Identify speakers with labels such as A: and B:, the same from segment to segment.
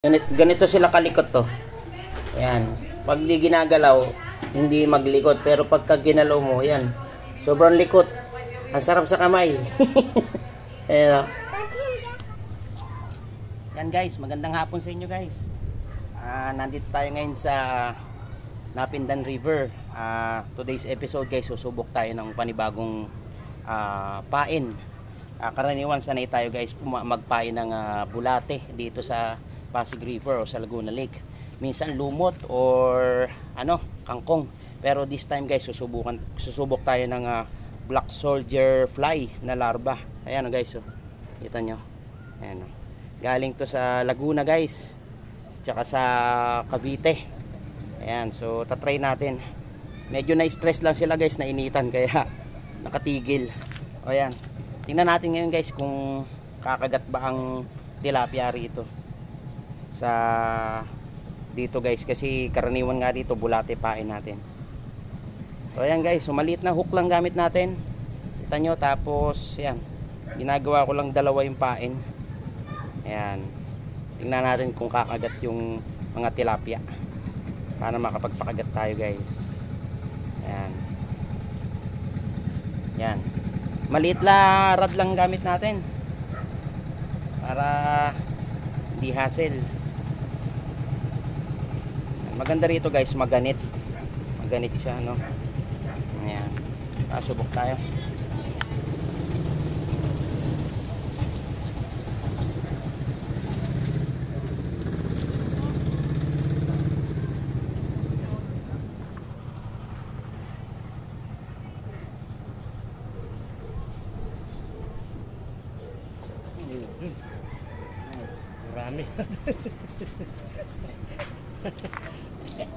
A: Ganito sila kalikot to. Ayan. Pag di ginagalaw, hindi maglikot. Pero pagka ginalaw mo, ayan. Sobrang likot. Ang sarap sa kamay. Ayan o. Yan guys, magandang hapon sa inyo guys. Nandito tayo ngayon sa Napindan River. Today's episode guys, susubok tayo ng panibagong pain. Karaniwan sanay tayo guys magpain ng bulate dito sa Pasig River o sa Laguna Lake. Minsan lumot or kangkong. Pero this time guys, susubok tayo ng black soldier fly na larva. Ayan guys, kita nyo. Ayan, galing to sa Laguna guys, tsaka sa Cavite. Ayan, so tatry natin. Medyo na-stress lang sila guys, nainitan kaya nakatigil. O ayan, tingnan natin ngayon guys kung kakagat ba ang tilapia rito sa dito guys, kasi karaniwan nga dito bulate pain natin. So ayan guys, so maliit na hook lang gamit natin, kita nyo. Tapos ayan, ginagawa ko lang dalawa yung pain. Ayan, tingnan natin kung kakagat yung mga tilapia. Sana makapagpakagat tayo guys. Ayan, ayan, maliit la rod lang gamit natin para hindi hassle. Maganda rito guys, maganit siya, no? Ayan, subok tayo.
B: Marami.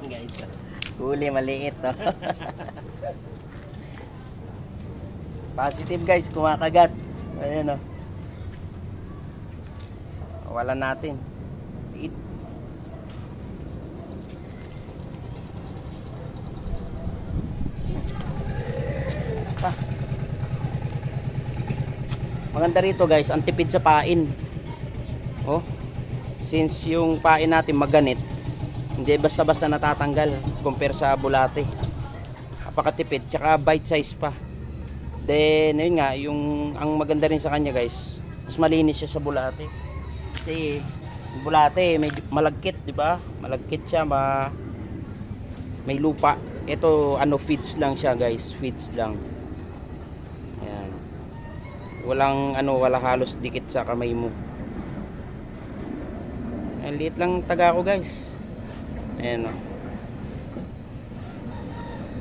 A: Guys, huli maliit to. Positive guys, kumakagat. Ayan o. Wala natin. Liit. Maganda rito guys, ang tipid sa pain. Oh, since yung pain natin maganit, hindi basta-basta natatanggal compare sa bulate. Napakatipid, tsaka bite size pa. Then ayun nga, yung ang maganda rin sa kanya guys, mas malinis siya sa bulate. Kasi bulate medyo malagkit, di ba? Malagkit siya, may lupa. Ito feeds lang siya guys, feeds lang. Ayan. Wala halos dikit sa kamay mo. Ang liit lang taga ko guys. Ayan o.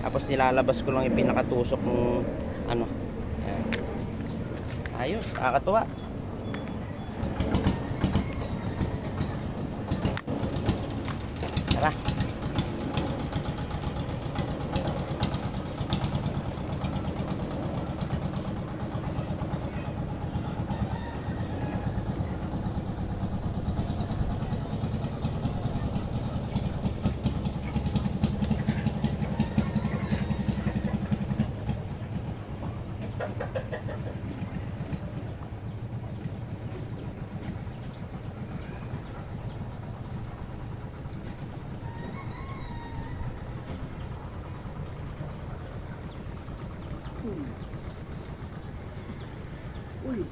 A: Tapos nilalabas ko lang yung pinakatusok ng Ayan. Ayos, kakatuwa. Tara. Uy,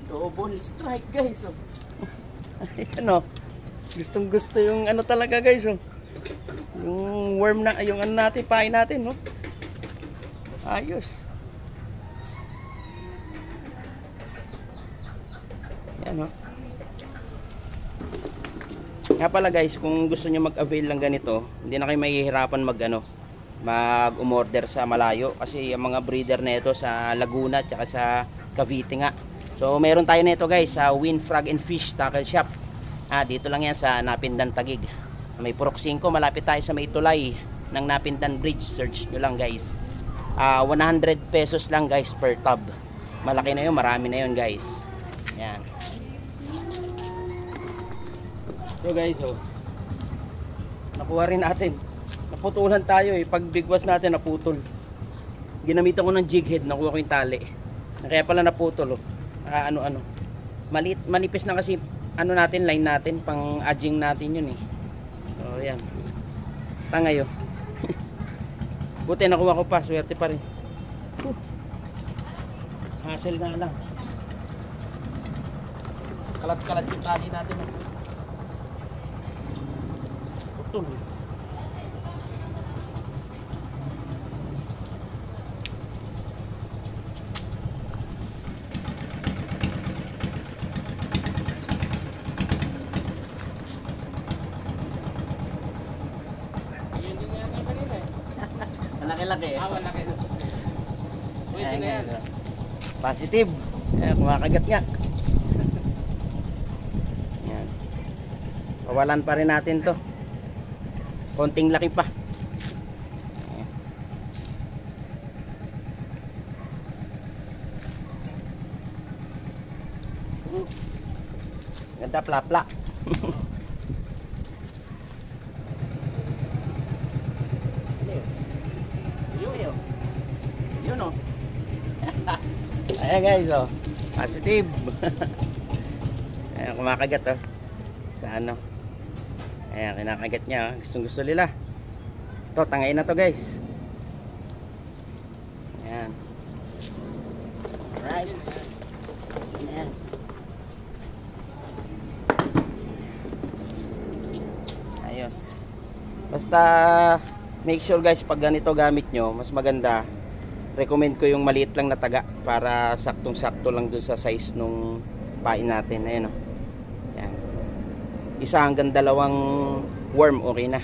A: double strike guys. Ayan o, gustong gusto yung talaga guys. Yung worm na, yung natin, pain natin, no? Ayos. Ayan o. Nga pala guys, kung gusto nyo mag-avail lang ganito, hindi na kayo mahihirapan mag-umorder sa malayo, kasi yung mga breeder na ito sa Laguna at sa Cavite nga. So meron tayo nito guys sa Win Frog and Fish Tackle Shop. Dito lang yan sa Napindan Taguig. May Purok 5, malapit tayo sa may tulay ng Napindan Bridge. Search nyo lang guys. 100 pesos lang guys per tub. Malaki na yun, marami na yun guys. Yan. So guys, nakuha rin natin. Naputulan tayo pag bigwas natin naputol. Ginamitan ko ng jig head, nakuha ko yung tali. Kaya pala naputol. Manipis na kasi ano natin, line natin, pang adjing natin yun eh. So yan. Tangayo. Buti nakuha ko pa, swerte pa rin. Hassle nga lang. Kalat-kalat yung tali natin. Putol. Malaki-laki eh.
B: Malaki. Pwede na yan.
A: Positive. Kumakagat nga. Yan. Pawalan pa rin natin to. Konting laki pa. Ganda plapla. Yun o. Ayan guys o. Positive. Ayan kumakagat o. Sa ano. Ayan kinakagat niya o. Gustong gusto nila. Ito tangayin na to guys. Ayan. Alright. Ayan. Ayos. Basta make sure guys pag ganito gamit nyo, mas maganda. Recommend ko yung maliit lang na taga para saktong-sakto lang dun sa size nung pain natin. Ayan o. Ayan. Isa hanggang dalawang worm okay na.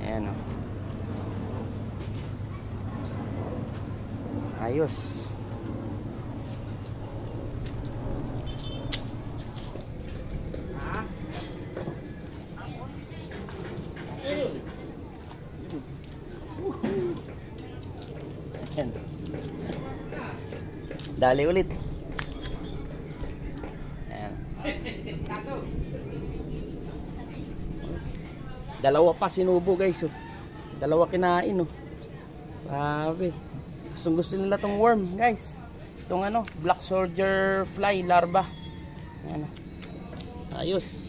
A: Ayan o. Ayos. Dali ulit. Ayan. Dalawa pa sinubo guys oh. Dalawa kinain oh. Grabe. Gusto nila tong worm guys. Itong ano, black soldier fly larva. Ayan. Ayos.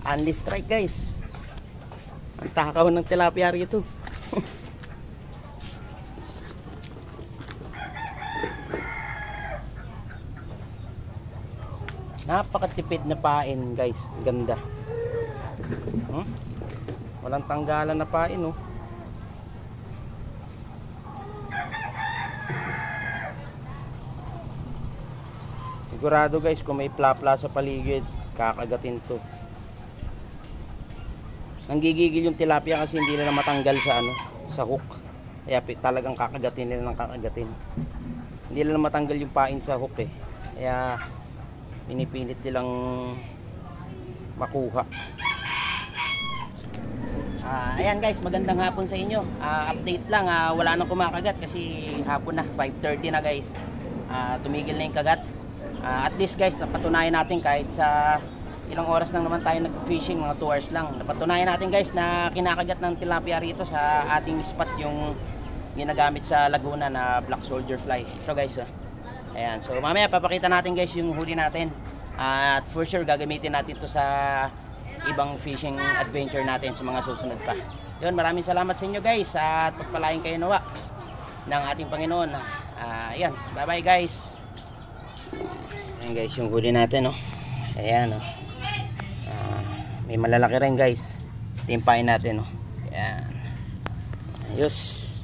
A: Only strike guys. Ang takaw ng tilapia rito. Napakatipid na pain guys. Ganda. Walang tanggalan na pain oh. Sigurado guys kung may plapla sa paligid, kakagatin to. Nanggigigil yung tilapia kasi hindi nila matanggal sa ano, sa hook. Kaya talagang kakagatin nila ng kakagatin. Hindi nila matanggal yung pain sa hook eh. Kaya pinipilit nilang makuha. Ayan guys, magandang hapon sa inyo. Update lang, wala nang kumakagat kasi hapon na, 5:30 na guys. Tumigil na yung kagat. At least guys, napatunayan natin kahit sa ilang oras lang naman tayo nag-fishing, mga 2 hours lang. Napatunayan natin guys na kinakagat ng tilapia rito sa ating spot yung ginagamit sa Laguna na black soldier fly. So guys, ayan. So mamaya papakita natin guys yung huli natin. At for sure gagamitin natin to sa ibang fishing adventure natin sa mga susunod pa. Yun, maraming salamat sa inyo guys at pagpalain kayo nawa ng ating Panginoon. Ayan, bye bye guys. Ayan guys yung huli natin oh. Ayan oh. May malalaki rin guys. Timpain natin oh. Ayan. Ayos.